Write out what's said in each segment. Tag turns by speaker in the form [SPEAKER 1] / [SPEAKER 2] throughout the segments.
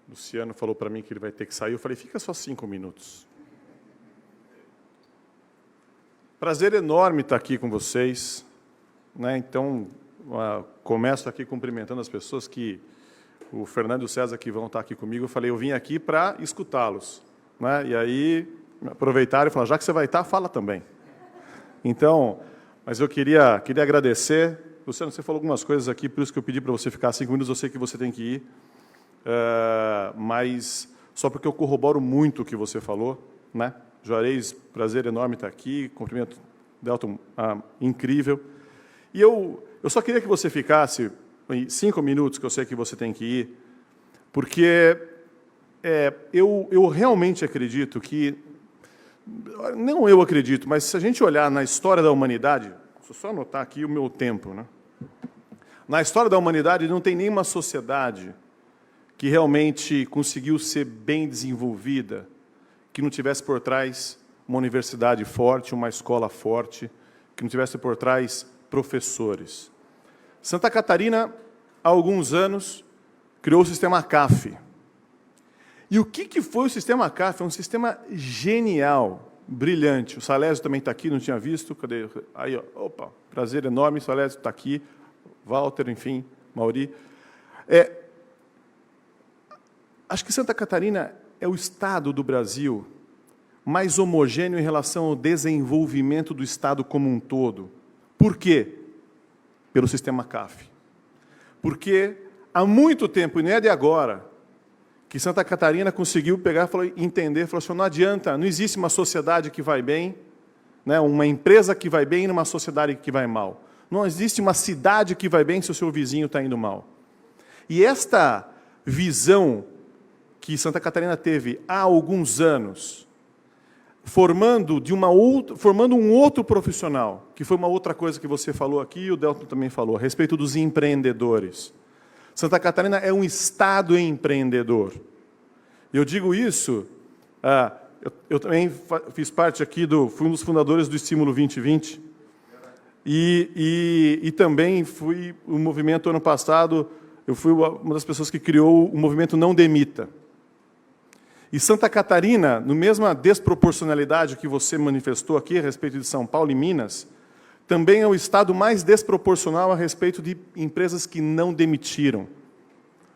[SPEAKER 1] Luciano falou para mim que ele vai ter que sair. Eu falei, fica só 5 minutos. Prazer enorme estar aqui com vocês, né? Então, começo aqui cumprimentando as pessoas que o Fernando e o César que vão estar aqui comigo. Eu falei, eu vim aqui para escutá-los, né? E aí aproveitaram e falaram, já que você vai estar, fala também. Então, mas eu queria agradecer. Luciano, você falou algumas coisas aqui, por isso que eu pedi para você ficar 5 minutos. Eu sei que você tem que ir, mas só porque eu corroboro muito o que você falou, né? Juarez, prazer enorme estar aqui, cumprimento Delton, incrível. E eu só queria que você ficasse 5 minutos, que eu sei que você tem que ir, porque eu realmente acredito que, não eu acredito, mas se a gente olhar na história da humanidade, deixa eu só anotar aqui o meu tempo, né? Na história da humanidade não tem nenhuma sociedade que realmente conseguiu ser bem desenvolvida, que não tivesse por trás uma universidade forte, uma escola forte, que não tivesse por trás professores. Santa Catarina, há alguns anos, criou o sistema CAF. E o que foi o sistema CAF? É um sistema genial, brilhante. O Salésio também está aqui, não tinha visto. Cadê? Aí, ó. Opa, prazer enorme, o Salésio está aqui. Walter, enfim, Mauri. Acho que Santa Catarina é o estado do Brasil mais homogêneo em relação ao desenvolvimento do estado como um todo. Por quê? Pelo sistema CAF. Porque há muito tempo, e não é de agora, que Santa Catarina conseguiu pegar e entender, falou assim, não adianta, não existe uma sociedade que vai bem, né, uma empresa que vai bem numa sociedade que vai mal. Não existe uma cidade que vai bem se o seu vizinho está indo mal. E esta visão que Santa Catarina teve há alguns anos, formando um outro profissional, que foi uma outra coisa que você falou aqui, e o Delton também falou, a respeito dos empreendedores. Santa Catarina é um estado empreendedor. Eu digo isso, eu também fiz parte aqui, fui um dos fundadores do Estímulo 2020, e também fui o movimento, ano passado, eu fui uma das pessoas que criou o movimento Não Demita. E Santa Catarina, na mesma desproporcionalidade que você manifestou aqui a respeito de São Paulo e Minas, também é o estado mais desproporcional a respeito de empresas que não demitiram.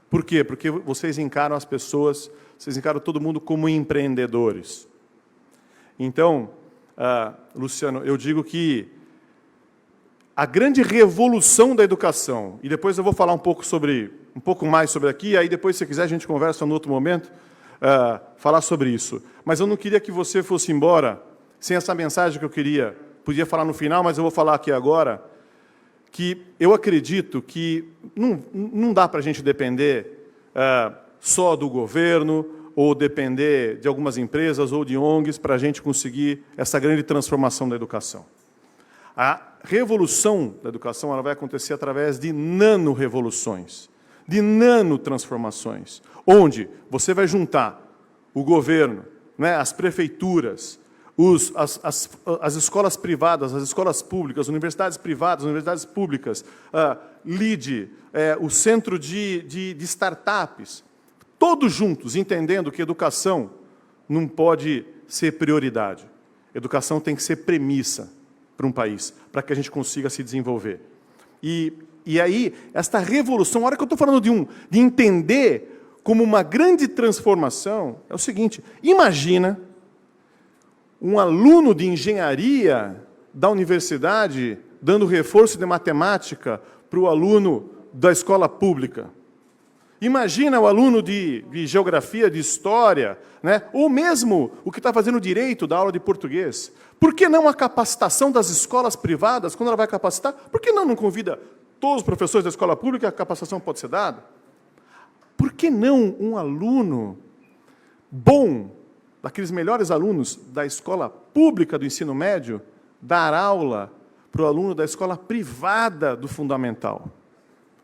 [SPEAKER 1] Por quê? Porque vocês encaram as pessoas, vocês encaram todo mundo como empreendedores. Então, Luciano, eu digo que a grande revolução da educação, e depois eu vou falar um pouco mais sobre aqui, aí depois, se quiser, a gente conversa no outro momento, falar sobre isso. Mas eu não queria que você fosse embora sem essa mensagem que eu queria. Podia falar no final, mas eu vou falar aqui agora, que eu acredito que não dá para a gente depender só do governo, ou depender de algumas empresas ou de ONGs para a gente conseguir essa grande transformação da educação. A revolução da educação ela vai acontecer através de nano-revoluções, de nano-transformações, onde você vai juntar o governo, né, as prefeituras, as escolas privadas, as escolas públicas, universidades privadas, universidades públicas, LIDE, o centro de startups, todos juntos, entendendo que educação não pode ser prioridade. Educação tem que ser premissa para um país, para que a gente consiga se desenvolver. E aí, esta revolução, a hora que eu estou falando de entender como uma grande transformação, é o seguinte, imagina um aluno de engenharia da universidade dando reforço de matemática para o aluno da escola pública. Imagina o aluno de geografia, de história, né? Ou mesmo o que está fazendo direito da aula de português. Por que não a capacitação das escolas privadas, quando ela vai capacitar? Por que não convida todos os professores da escola pública, a capacitação pode ser dada? Por que não um aluno bom, daqueles melhores alunos da escola pública do ensino médio, dar aula para o aluno da escola privada do fundamental?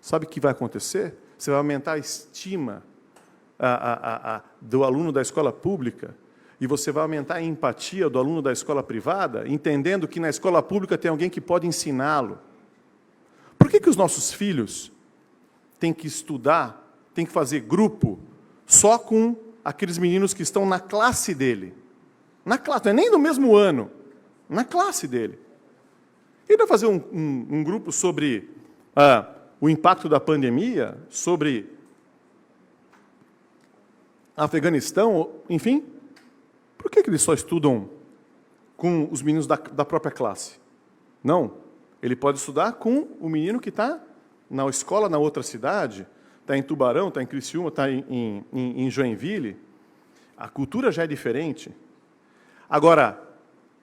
[SPEAKER 1] Sabe o que vai acontecer? Você vai aumentar a estima do aluno da escola pública e você vai aumentar a empatia do aluno da escola privada, entendendo que na escola pública tem alguém que pode ensiná-lo. Por que os nossos filhos têm que estudar, têm que fazer grupo só com aqueles meninos que estão na classe dele. Na classe, não é nem no mesmo ano, na classe dele. Ele vai fazer um grupo sobre o impacto da pandemia, sobre Afeganistão, enfim. Por que eles só estudam com os meninos da própria classe? Não, ele pode estudar com o menino que está na escola na outra cidade, está em Tubarão, está em Criciúma, está em Joinville. A cultura já é diferente. Agora,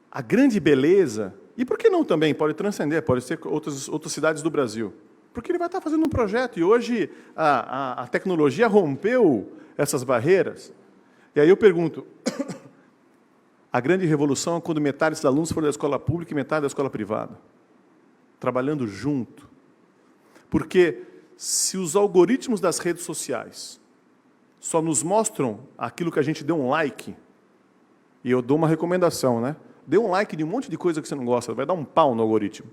[SPEAKER 1] a grande beleza, e por que não também? Pode transcender, pode ser outras cidades do Brasil. Porque ele vai estar fazendo um projeto, e hoje a tecnologia rompeu essas barreiras. E aí eu pergunto, a grande revolução é quando metade dos alunos foram da escola pública e metade da escola privada, trabalhando junto. Porque se os algoritmos das redes sociais só nos mostram aquilo que a gente deu um like, e eu dou uma recomendação, né? Dê um like de um monte de coisa que você não gosta, vai dar um pau no algoritmo.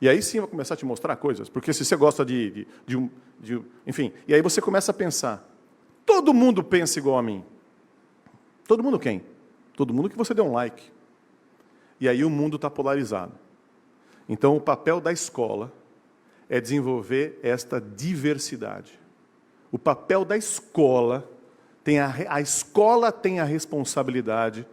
[SPEAKER 1] E aí sim vai começar a te mostrar coisas, porque se você gosta enfim, e aí você começa a pensar, todo mundo pensa igual a mim. Todo mundo quem? Todo mundo que você deu um like. E aí o mundo está polarizado. Então o papel da escola é desenvolver esta diversidade. O papel da escola, a escola tem a responsabilidade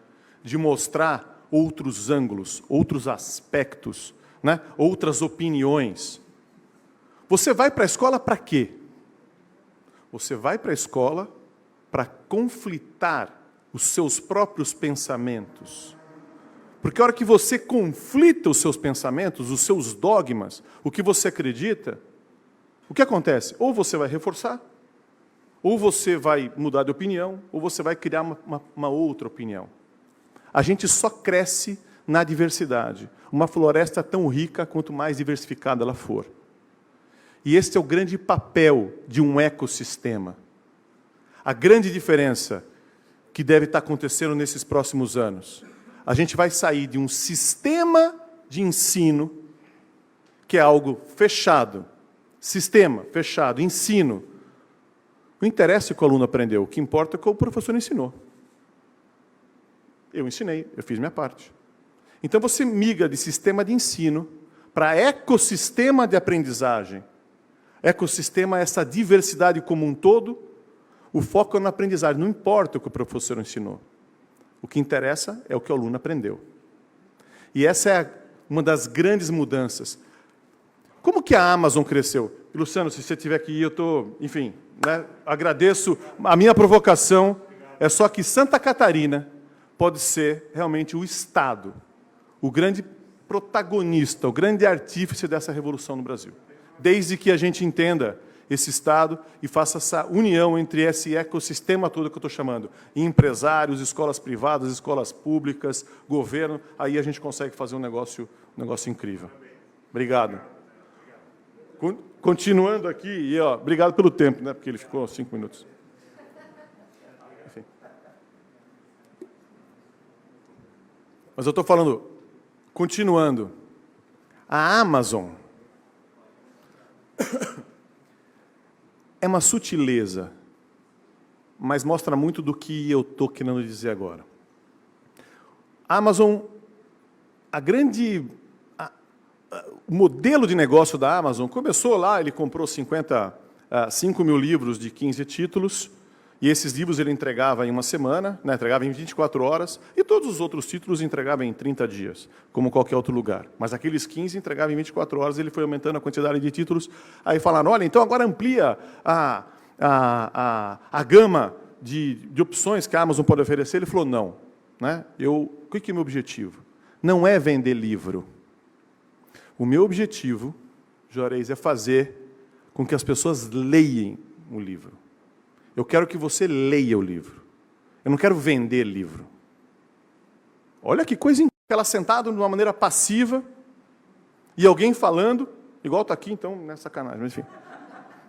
[SPEAKER 1] de mostrar outros ângulos, outros aspectos, né? Outras opiniões. Você vai para a escola para quê? Você vai para a escola para conflitar os seus próprios pensamentos. Porque a hora que você conflita os seus pensamentos, os seus dogmas, o que você acredita, o que acontece? Ou você vai reforçar, ou você vai mudar de opinião, ou você vai criar uma outra opinião. A gente só cresce na diversidade. Uma floresta tão rica quanto mais diversificada ela for. E este é o grande papel de um ecossistema. A grande diferença que deve estar acontecendo nesses próximos anos. A gente vai sair de um sistema de ensino, que é algo fechado. Sistema, fechado, ensino. Não interessa o que o aluno aprendeu, o que importa é o que o professor ensinou. Eu ensinei, eu fiz minha parte. Então você migra de sistema de ensino para ecossistema de aprendizagem. Ecossistema é essa diversidade como um todo, o foco é na aprendizagem, não importa o que o professor ensinou. O que interessa é o que o aluno aprendeu. E essa é uma das grandes mudanças. Como que a Amazon cresceu? E, Luciano, se você estiver aqui, eu estou, enfim, né, agradeço. A minha provocação é só que Santa Catarina pode ser realmente o Estado, o grande protagonista, o grande artífice dessa revolução no Brasil. Desde que a gente entenda esse Estado e faça essa união entre esse ecossistema todo que eu estou chamando, empresários, escolas privadas, escolas públicas, governo, aí a gente consegue fazer um negócio incrível. Obrigado. Continuando aqui, e, obrigado pelo tempo, né, porque ele ficou 5 minutos. Enfim. Mas eu estou falando, continuando, a Amazon é uma sutileza, mas mostra muito do que eu estou querendo dizer agora. A Amazon, o modelo de negócio da Amazon começou lá, ele comprou 5 mil livros de 15 títulos, e esses livros ele entregava em uma semana, né, entregava em 24 horas, e todos os outros títulos entregava em 30 dias, como qualquer outro lugar. Mas aqueles 15 entregava em 24 horas, ele foi aumentando a quantidade de títulos, aí falaram, olha, então agora amplia a gama de opções que a Amazon pode oferecer. Ele falou, não. Né? O que é o meu objetivo? Não é vender livro. O meu objetivo, Juarez, é fazer com que as pessoas leiam o livro. Eu quero que você leia o livro. Eu não quero vender livro. Olha que coisa incrível. Ela sentada de uma maneira passiva e alguém falando, igual está aqui, então, não é sacanagem, mas enfim.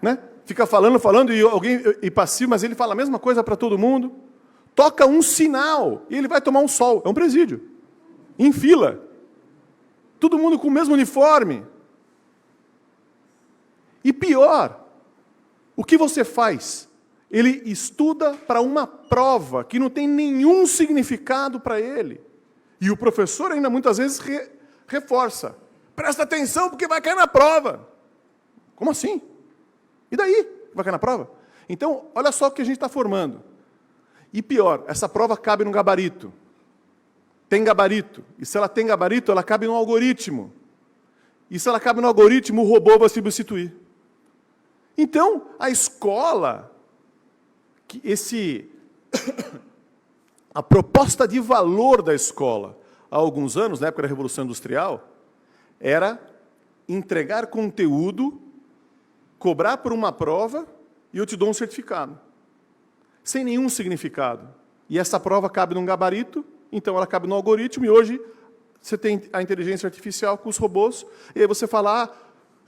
[SPEAKER 1] Né? Fica falando e passivo, mas ele fala a mesma coisa para todo mundo. Toca um sinal e ele vai tomar um sol. É um presídio. Em fila. Todo mundo com o mesmo uniforme. E pior, o que você faz? Ele estuda para uma prova que não tem nenhum significado para ele. E o professor ainda muitas vezes reforça. Presta atenção porque vai cair na prova. Como assim? E daí? Vai cair na prova? Então, olha só o que a gente está formando. E pior, essa prova cabe no gabarito. Tem gabarito. E se ela tem gabarito, ela cabe no algoritmo. E se ela cabe no algoritmo, o robô vai substituir. Então, a escola... a proposta de valor da escola, há alguns anos, na época da Revolução Industrial, era entregar conteúdo, cobrar por uma prova e eu te dou um certificado. Sem nenhum significado. E essa prova cabe num gabarito, então ela cabe no algoritmo, e hoje você tem a inteligência artificial com os robôs, e aí você fala,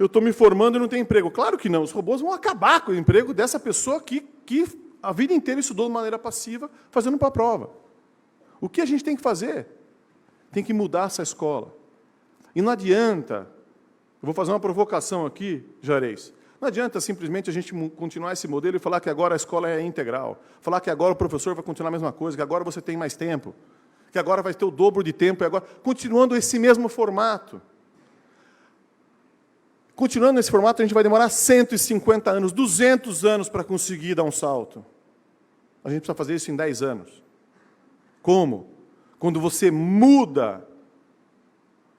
[SPEAKER 1] eu estou me formando e não tenho emprego. Claro que não, os robôs vão acabar com o emprego dessa pessoa que a vida inteira estudou de maneira passiva, fazendo para a prova. O que a gente tem que fazer? Tem que mudar essa escola. E não adianta, eu vou fazer uma provocação aqui, Jarez, não adianta simplesmente a gente continuar esse modelo e falar que agora a escola é integral, falar que agora o professor vai continuar a mesma coisa, que agora você tem mais tempo, que agora vai ter o dobro de tempo, e agora, continuando esse mesmo formato. Continuando nesse formato, a gente vai demorar 150 anos, 200 anos para conseguir dar um salto. A gente precisa fazer isso em 10 anos. Como? Quando você muda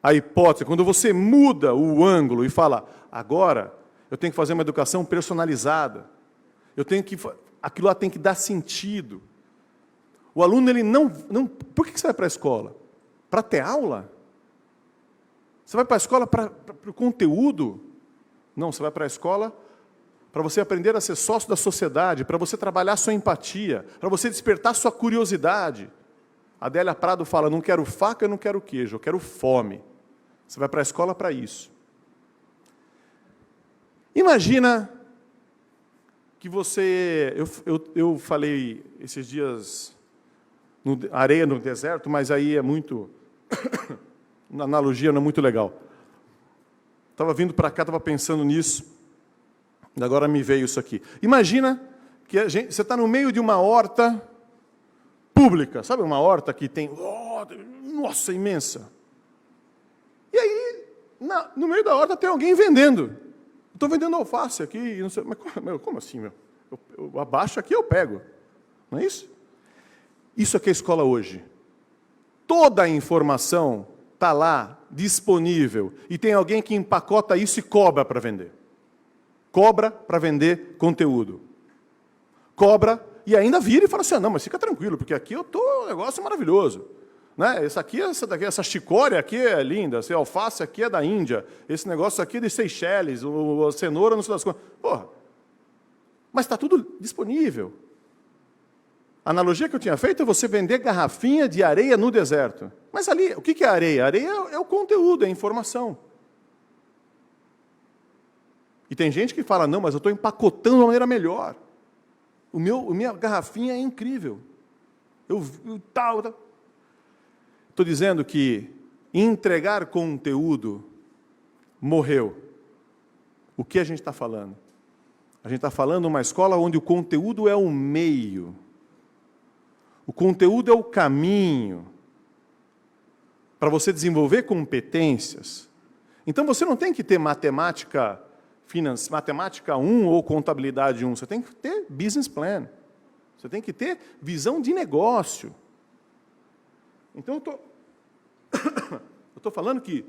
[SPEAKER 1] a hipótese, quando você muda o ângulo e fala, agora eu tenho que fazer uma educação personalizada. Aquilo lá tem que dar sentido. O aluno, ele não... Por que você vai para a escola? Para ter aula? Você vai para a escola para o conteúdo? Não, você vai para a escola para você aprender a ser sócio da sociedade, para você trabalhar sua empatia, para você despertar sua curiosidade. A Adélia Prado fala, não quero faca, eu não quero queijo, eu quero fome. Você vai para a escola para isso. Imagina que você... Eu falei esses dias, areia no deserto, mas aí é muito... A analogia não é muito legal. Estava vindo para cá, estava pensando nisso, e agora me veio isso aqui. Imagina que você está no meio de uma horta pública, sabe uma horta que tem, nossa, imensa. E aí, no meio da horta tem alguém vendendo. Estou vendendo alface aqui, não sei, mas como assim, meu? Eu abaixo aqui, eu pego. Não é isso? Isso aqui é a escola hoje. Toda a informação está lá, disponível, e tem alguém que empacota isso e cobra para vender. Cobra para vender conteúdo. Cobra e ainda vira e fala assim, não, mas fica tranquilo, porque aqui o negócio é maravilhoso. Né? Essa chicória aqui é linda, esse alface aqui é da Índia, esse negócio aqui é de Seychelles, a cenoura, não sei das coisas. Porra, mas está tudo disponível. A analogia que eu tinha feito é você vender garrafinha de areia no deserto. Mas ali, o que é areia? Areia é o conteúdo, é a informação. E tem gente que fala, não, mas eu estou empacotando de uma maneira melhor. Minha garrafinha é incrível. Estou dizendo que entregar conteúdo morreu. O que a gente está falando? A gente está falando de uma escola onde o conteúdo é o meio. O conteúdo é o caminho para você desenvolver competências. Então, você não tem que ter matemática 1 ou contabilidade 1. Você tem que ter business plan. Você tem que ter visão de negócio. Então, eu estou falando que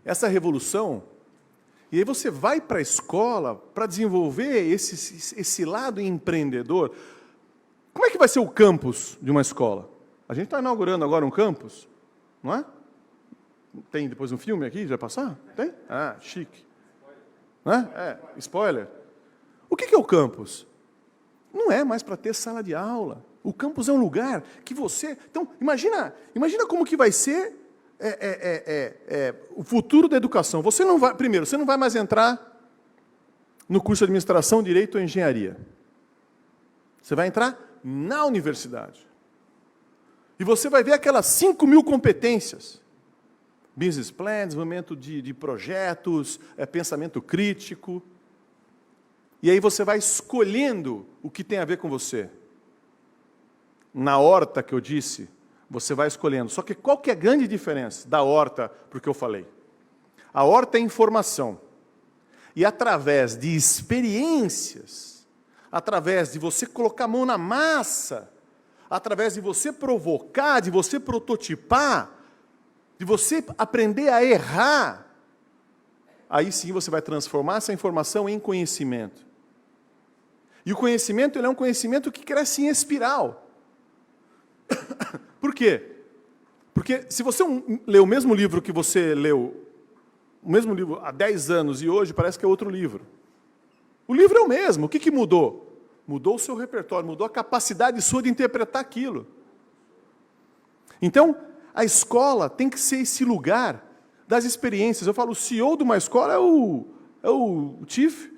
[SPEAKER 1] essa revolução, e aí você vai para a escola para desenvolver esse lado empreendedor. Como é que vai ser o campus de uma escola? A gente está inaugurando agora um campus, não é? Tem depois um filme aqui, já vai passar? Tem? Ah, chique. Né? Spoiler. O que é o campus? Não é mais para ter sala de aula. O campus é um lugar que você... Então, imagina como que vai ser o futuro da educação. Você não vai mais entrar no curso de administração, direito ou engenharia. Você vai entrar na universidade. E você vai ver aquelas 5.000 competências. Business plan, desenvolvimento de projetos, pensamento crítico. E aí você vai escolhendo o que tem a ver com você. Na horta que eu disse, você vai escolhendo. Só que qual que é a grande diferença da horta para o que eu falei? A horta é informação. E através de experiências, através de você colocar a mão na massa, através de você provocar, de você prototipar, de você aprender a errar, aí sim você vai transformar essa informação em conhecimento. E o conhecimento, ele é um conhecimento que cresce em espiral. Por quê? Porque se você lê o mesmo livro que você leu, o mesmo livro há 10 anos e hoje parece que é outro livro. O livro é o mesmo, o que mudou? Mudou o seu repertório, mudou a capacidade sua de interpretar aquilo. Então, a escola tem que ser esse lugar das experiências. Eu falo, o CEO de uma escola é o Chief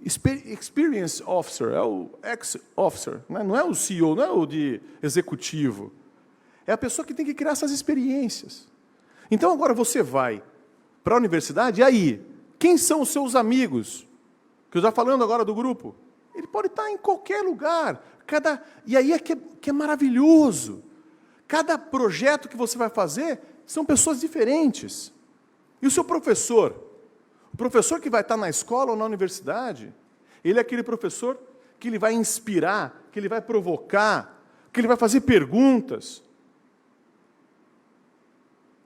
[SPEAKER 1] Experience Officer, é o ex-officer, não é o CEO, não é o de executivo. É a pessoa que tem que criar essas experiências. Então agora você vai para a universidade, e aí, quem são os seus amigos? Que eu já falando agora do grupo. Ele pode estar em qualquer lugar. E aí é que é maravilhoso. Cada projeto que você vai fazer são pessoas diferentes. E o seu professor? O professor que vai estar na escola ou na universidade, ele é aquele professor que ele vai inspirar, que ele vai provocar, que ele vai fazer perguntas.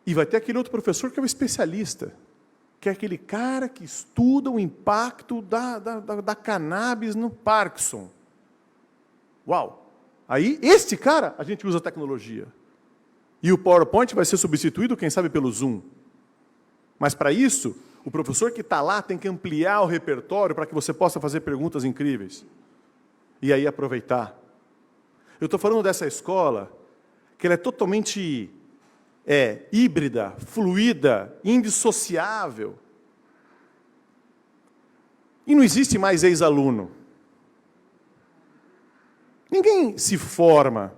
[SPEAKER 1] E vai ter aquele outro professor que é o especialista, que é aquele cara que estuda o impacto da cannabis no Parkinson. Uau! Aí, este cara, a gente usa a tecnologia. E o PowerPoint vai ser substituído, quem sabe, pelo Zoom. Mas, para isso, o professor que está lá tem que ampliar o repertório para que você possa fazer perguntas incríveis. E aí aproveitar. Eu estou falando dessa escola, que ela é totalmente híbrida, fluida, indissociável. E não existe mais ex-aluno. Ninguém se forma.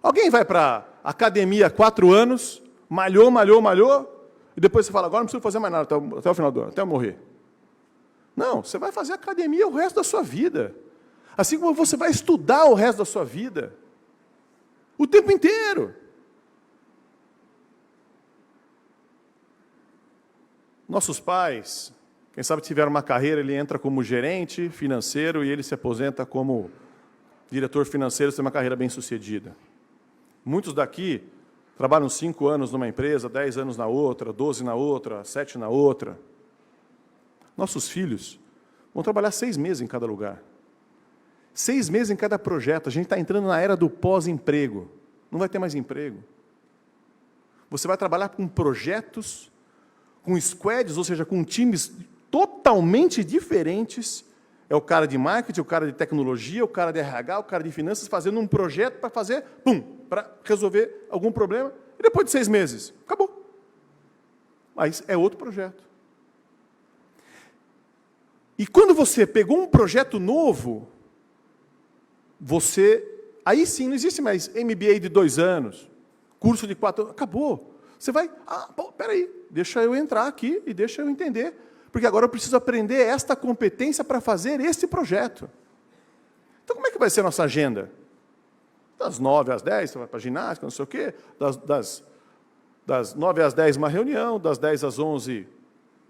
[SPEAKER 1] Alguém vai para a academia há 4 anos, malhou, e depois você fala, agora não preciso fazer mais nada até o final do ano, até eu morrer. Não, você vai fazer academia o resto da sua vida. Assim como você vai estudar o resto da sua vida. O tempo inteiro. Nossos pais, quem sabe tiveram uma carreira, ele entra como gerente financeiro e ele se aposenta como diretor financeiro, tem uma carreira bem-sucedida. Muitos daqui trabalham 5 anos numa empresa, 10 anos na outra, 12 na outra, 7 na outra. Nossos filhos vão trabalhar 6 meses em cada lugar. 6 meses em cada projeto. A gente está entrando na era do pós-emprego. Não vai ter mais emprego. Você vai trabalhar com projetos, com squads, ou seja, com times totalmente diferentes. É o cara de marketing, o cara de tecnologia, o cara de RH, o cara de finanças, fazendo um projeto para fazer, para resolver algum problema. E depois de 6 meses, acabou. Aí é outro projeto. E quando você pegou um projeto novo, aí sim, não existe mais MBA de 2 anos, curso de 4 anos, acabou. Você vai, peraí, deixa eu entrar aqui e deixa eu entender, porque agora eu preciso aprender esta competência para fazer este projeto. Então, como é que vai ser a nossa agenda? Das 9 às 10, você vai para a ginástica, não sei o quê, das 9 às 10 uma reunião, das 10 às 11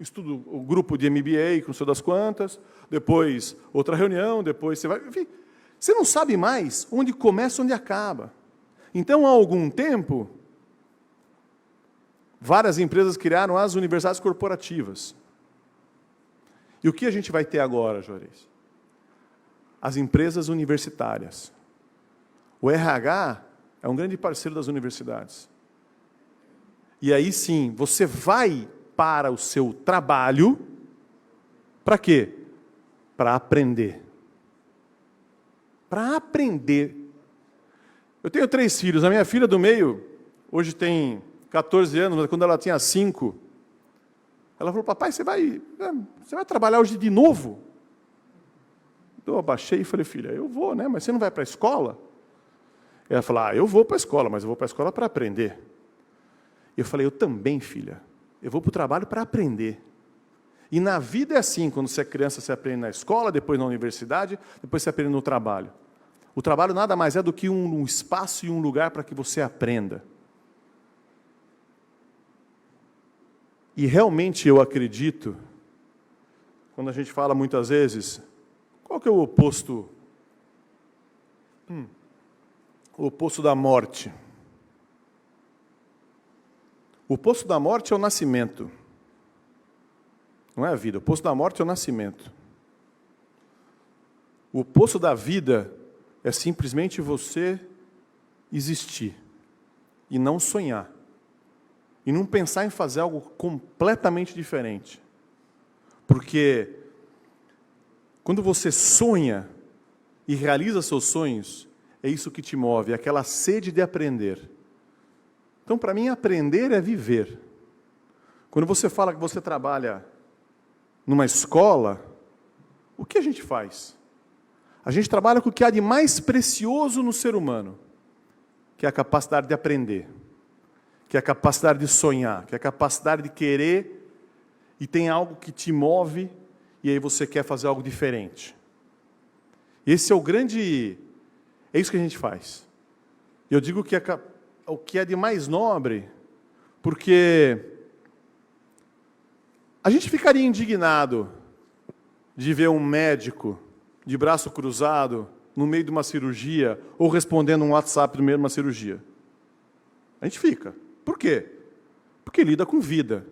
[SPEAKER 1] estudo o grupo de MBA, com não sei das quantas, depois outra reunião, depois você vai... Enfim, você não sabe mais onde começa e onde acaba. Então, há algum tempo, várias empresas criaram as universidades corporativas. E o que a gente vai ter agora, Juarez? As empresas universitárias. O RH é um grande parceiro das universidades. E aí sim, você vai para o seu trabalho, para quê? Para aprender. Para aprender. Eu tenho 3 filhos. A minha filha do meio, hoje tem 14 anos, mas quando ela tinha 5, ela falou, papai, você vai trabalhar hoje de novo? Eu abaixei e falei, filha, eu vou, né? Mas você não vai para a escola? Ela falou, eu vou para a escola, mas eu vou para a escola para aprender. Eu falei, eu também, filha. Eu vou para o trabalho para aprender. E na vida é assim, quando você é criança, você aprende na escola, depois na universidade, depois você aprende no trabalho. O trabalho nada mais é do que um espaço e um lugar para que você aprenda. E realmente eu acredito, quando a gente fala muitas vezes, qual que é o oposto? O oposto da morte. O oposto da morte é o nascimento. Não é a vida. O oposto da morte é o nascimento. O oposto da vida é simplesmente você existir e não sonhar. E não pensar em fazer algo completamente diferente. Porque quando você sonha e realiza seus sonhos, é isso que te move, é aquela sede de aprender. Então, para mim, aprender é viver. Quando você fala que você trabalha numa escola, o que a gente faz? A gente trabalha com o que há de mais precioso no ser humano, que é a capacidade de aprender, que é a capacidade de sonhar, que é a capacidade de querer, e tem algo que te move, e aí você quer fazer algo diferente. Esse é o grande... É isso que a gente faz. Eu digo que o que é de mais nobre, porque a gente ficaria indignado de ver um médico de braço cruzado no meio de uma cirurgia ou respondendo um WhatsApp no meio de uma cirurgia. A gente fica. Por quê? Porque lida com vida.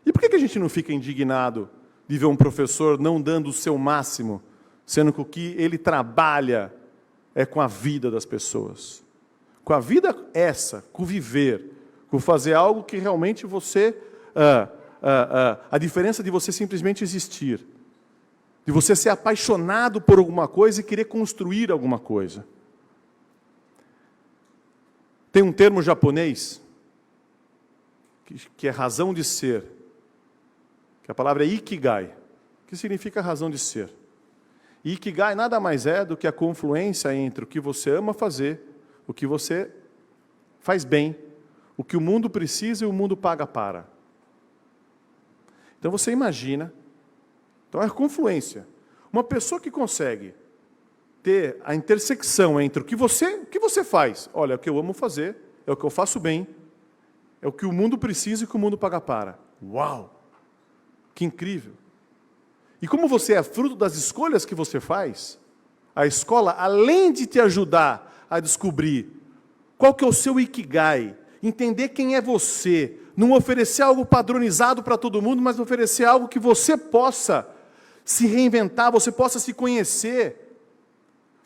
[SPEAKER 1] E por que a gente não fica indignado de ver um professor não dando o seu máximo, sendo que o que ele trabalha é com a vida das pessoas? Com a vida com o viver, com fazer algo que realmente você... a diferença de você simplesmente existir, de você ser apaixonado por alguma coisa e querer construir alguma coisa. Tem um termo japonês, que é razão de ser, que a palavra é ikigai, que significa razão de ser. E ikigai nada mais é do que a confluência entre o que você ama fazer, o que você faz bem, o que o mundo precisa e o mundo paga para. Então você imagina, então é a confluência. Uma pessoa que consegue ter a intersecção entre o que você faz, olha, é o que eu amo fazer, é o que eu faço bem, é o que o mundo precisa e o que o mundo paga para. Uau! Que incrível! E como você é fruto das escolhas que você faz, a escola, além de te ajudar a descobrir qual que é o seu ikigai, entender quem é você, não oferecer algo padronizado para todo mundo, mas oferecer algo que você possa se reinventar, você possa se conhecer.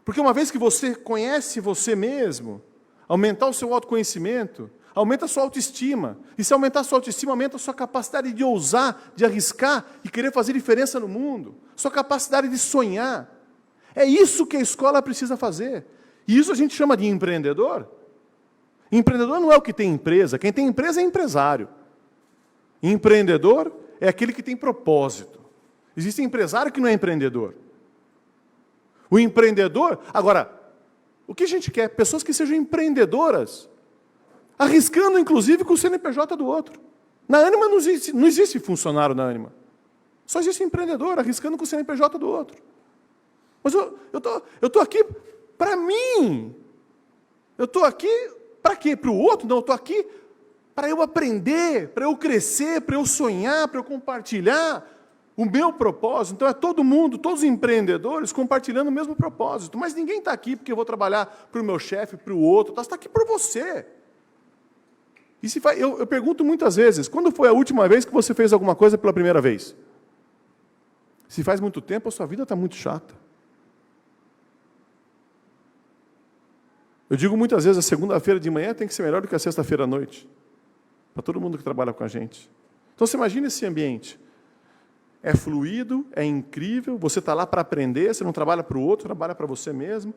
[SPEAKER 1] Porque uma vez que você conhece você mesmo, aumentar o seu autoconhecimento, aumenta a sua autoestima. E se aumentar a sua autoestima, aumenta a sua capacidade de ousar, de arriscar e querer fazer diferença no mundo. Sua capacidade de sonhar. É isso que a escola precisa fazer. E isso a gente chama de empreendedor. Empreendedor não é o que tem empresa. Quem tem empresa é empresário. Empreendedor é aquele que tem propósito. Existe empresário que não é empreendedor. O empreendedor... Agora, o que a gente quer? Pessoas que sejam empreendedoras, arriscando, inclusive, com o CNPJ do outro. Na Ânima não existe funcionário na Ânima. Só existe empreendedor, arriscando com o CNPJ do outro. Mas eu tô aqui para mim. Eu estou aqui para quê? Para o outro? Não, eu estou aqui para eu aprender, para eu crescer, para eu sonhar, para eu compartilhar o meu propósito. Então é todo mundo, todos os empreendedores compartilhando o mesmo propósito. Mas ninguém está aqui porque eu vou trabalhar para o meu chefe, para o outro. Está aqui por você. E eu pergunto muitas vezes, quando foi a última vez que você fez alguma coisa pela primeira vez? Se faz muito tempo, a sua vida está muito chata. Eu digo muitas vezes, a segunda-feira de manhã tem que ser melhor do que a sexta-feira à noite. Para todo mundo que trabalha com a gente. Então você imagina esse ambiente. É fluido, é incrível, você está lá para aprender, você não trabalha para o outro, trabalha para você mesmo.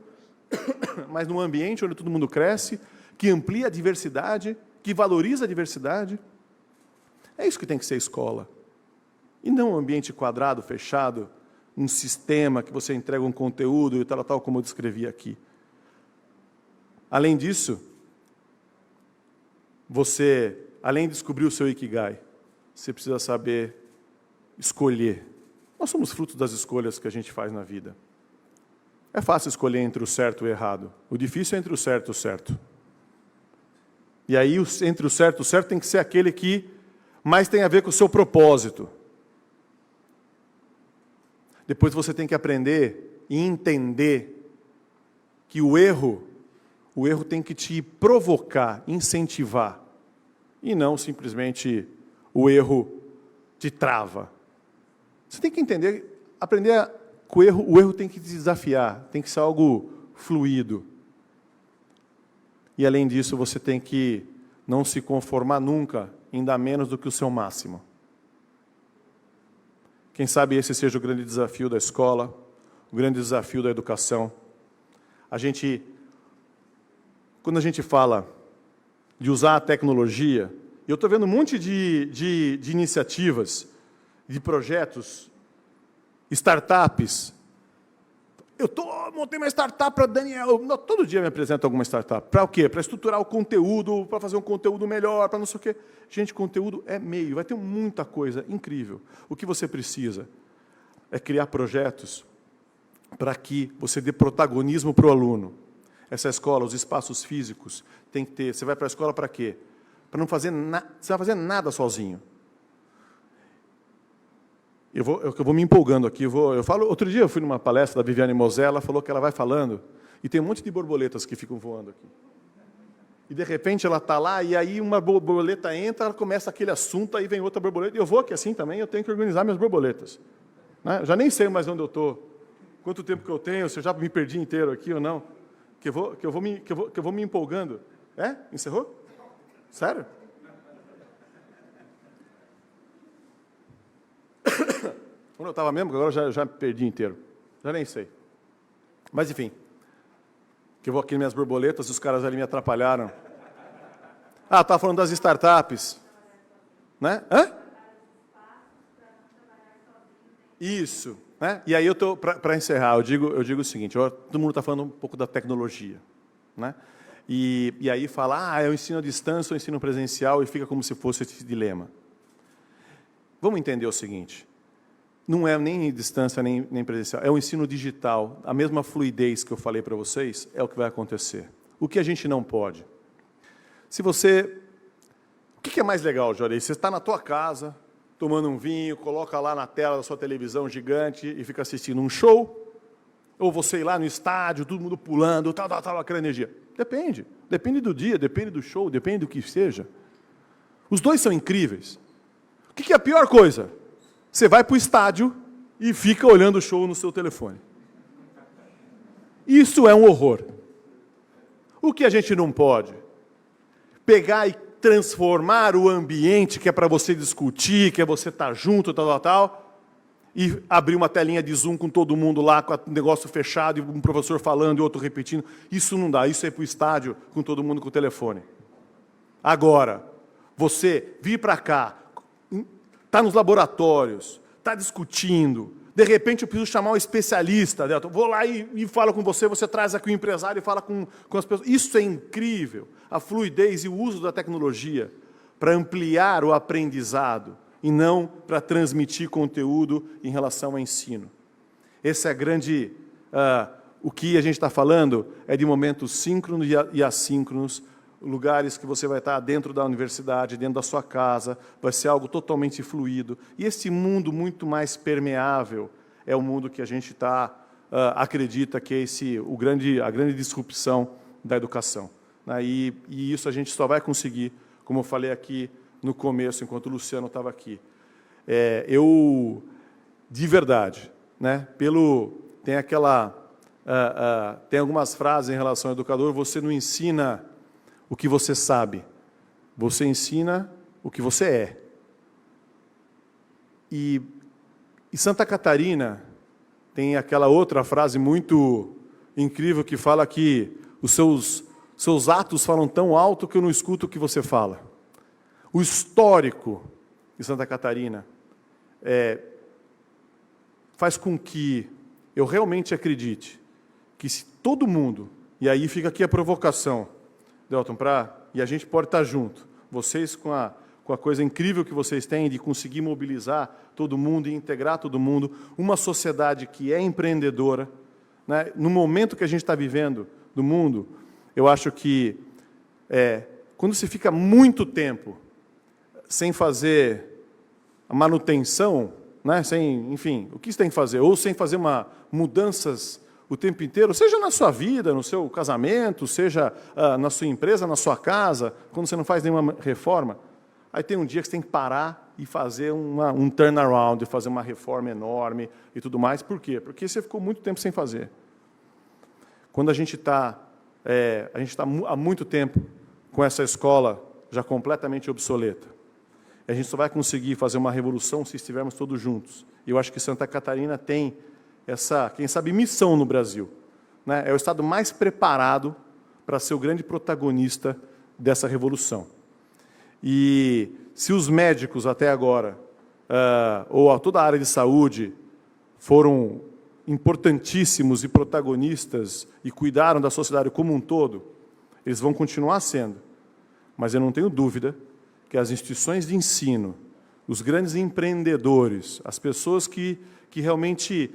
[SPEAKER 1] Mas num ambiente onde todo mundo cresce, que amplia a diversidade, que valoriza a diversidade. É isso que tem que ser a escola. E não um ambiente quadrado, fechado, um sistema que você entrega um conteúdo e tal, como eu descrevi aqui. Além disso, você, além de descobrir o seu Ikigai, você precisa saber escolher. Nós somos frutos das escolhas que a gente faz na vida. É fácil escolher entre o certo e o errado. O difícil é entre o certo e o certo. E aí, entre o certo tem que ser aquele que mais tem a ver com o seu propósito. Depois você tem que aprender e entender que o erro tem que te provocar, incentivar, e não simplesmente o erro te trava. Você tem que entender, aprender que o erro tem que te desafiar, tem que ser algo fluido. E além disso, você tem que não se conformar nunca em dar menos do que o seu máximo. Quem sabe esse seja o grande desafio da escola, o grande desafio da educação. Quando a gente fala de usar a tecnologia, eu estou vendo um monte de iniciativas, de projetos, startups. Montei uma startup para Daniel. Todo dia me apresento alguma startup. Para o quê? Para estruturar o conteúdo, para fazer um conteúdo melhor, para não sei o quê. Gente, conteúdo é meio, vai ter muita coisa incrível. O que você precisa é criar projetos para que você dê protagonismo para o aluno. Essa escola, os espaços físicos, tem que ter. Você vai para a escola para quê? Para não fazer nada. Você não vai fazer nada sozinho. Eu vou me empolgando aqui. Outro dia eu fui numa palestra da Viviane Mosella, ela falou que ela vai falando, e tem um monte de borboletas que ficam voando aqui. E, de repente, ela está lá, e aí uma borboleta entra, ela começa aquele assunto, aí vem outra borboleta. E eu vou aqui assim também, eu tenho que organizar minhas borboletas. Né? Eu já nem sei mais onde eu estou, quanto tempo que eu tenho, se eu já me perdi inteiro aqui ou não. Que eu vou me empolgando. É? Encerrou? Sério? Onde eu estava mesmo? Agora eu já me perdi inteiro. Já nem sei. Mas, enfim. Que eu vou aqui nas minhas borboletas, os caras ali me atrapalharam. Estava falando das startups. Né? Hã? Isso. Né? E aí, para encerrar, eu digo o seguinte, todo mundo está falando um pouco da tecnologia. Né? E aí fala, é o ensino à distância ou ensino presencial, e fica como se fosse esse dilema. Vamos entender o seguinte, não é nem distância nem presencial, é o ensino digital, a mesma fluidez que eu falei para vocês, é o que vai acontecer. O que a gente não pode? O que é mais legal, Jorei? Você está na tua casa, tomando um vinho, coloca lá na tela da sua televisão gigante e fica assistindo um show, ou você ir lá no estádio, todo mundo pulando, tal, aquela energia. Depende do dia, depende do show, depende do que seja. Os dois são incríveis. O que é a pior coisa? Você vai para o estádio e fica olhando o show no seu telefone. Isso é um horror. O que a gente não pode? Pegar e transformar o ambiente que é para você discutir, que é você estar junto, tal, e abrir uma telinha de Zoom com todo mundo lá, com o negócio fechado, e um professor falando e outro repetindo. Isso não dá, isso é para o estádio com todo mundo com o telefone. Agora, você vir para cá, está nos laboratórios, está discutindo, de repente eu preciso chamar um especialista, vou lá e falo com você, você traz aqui o empresário e fala com as pessoas. Isso é incrível, a fluidez e o uso da tecnologia para ampliar o aprendizado e não para transmitir conteúdo em relação ao ensino. Esse é grande... o que a gente está falando é de momentos síncronos e assíncronos, lugares que você vai estar dentro da universidade, dentro da sua casa, vai ser algo totalmente fluido. E esse mundo muito mais permeável é o mundo que a gente acredita que é a grande disrupção da educação. Né? E isso a gente só vai conseguir, como eu falei aqui no começo, enquanto o Luciano estava aqui. De verdade, né? Tem algumas frases em relação ao educador, você não ensina o que você sabe, você ensina o que você é. E Santa Catarina tem aquela outra frase muito incrível que fala que os seus atos falam tão alto que eu não escuto o que você fala. O histórico de Santa Catarina faz com que eu realmente acredite que se todo mundo, e aí fica aqui a provocação, Delton, e a gente pode estar junto, vocês com com a coisa incrível que vocês têm de conseguir mobilizar todo mundo e integrar todo mundo, uma sociedade que é empreendedora, né? No momento que a gente está vivendo do mundo, eu acho que quando se fica muito tempo sem fazer a manutenção, né? Enfim, o que você tem que fazer? Ou sem fazer mudanças o tempo inteiro, seja na sua vida, no seu casamento, seja na sua empresa, na sua casa, quando você não faz nenhuma reforma, aí tem um dia que você tem que parar e fazer um turnaround, fazer uma reforma enorme e tudo mais. Por quê? Porque você ficou muito tempo sem fazer. Quando a gente está há muito tempo com essa escola já completamente obsoleta. A gente só vai conseguir fazer uma revolução se estivermos todos juntos. E eu acho que Santa Catarina tem essa, quem sabe, missão no Brasil, né? É o estado mais preparado para ser o grande protagonista dessa revolução. E se os médicos até agora, ou toda a área de saúde, foram importantíssimos e protagonistas e cuidaram da sociedade como um todo, eles vão continuar sendo. Mas eu não tenho dúvida que as instituições de ensino, os grandes empreendedores, as pessoas que realmente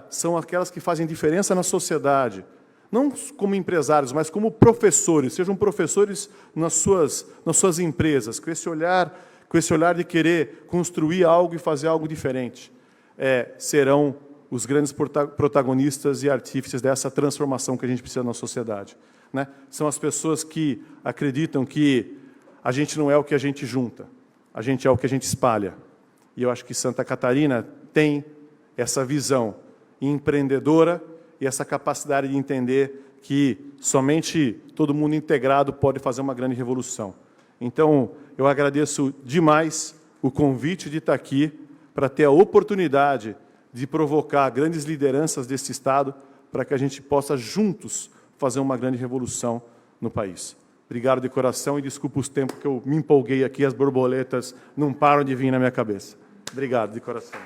[SPEAKER 1] são aquelas que fazem diferença na sociedade, não como empresários, mas como professores, sejam professores nas suas empresas, com esse olhar de querer construir algo e fazer algo diferente, serão os grandes protagonistas e artífices dessa transformação que a gente precisa na sociedade, né? São as pessoas que acreditam que a gente não é o que a gente junta, a gente é o que a gente espalha. E eu acho que Santa Catarina tem essa visão empreendedora e essa capacidade de entender que somente todo mundo integrado pode fazer uma grande revolução. Então, eu agradeço demais o convite de estar aqui para ter a oportunidade de provocar grandes lideranças desse Estado para que a gente possa juntos fazer uma grande revolução no país. Obrigado de coração e desculpa os tempos que eu me empolguei aqui, as borboletas não param de vir na minha cabeça. Obrigado de coração.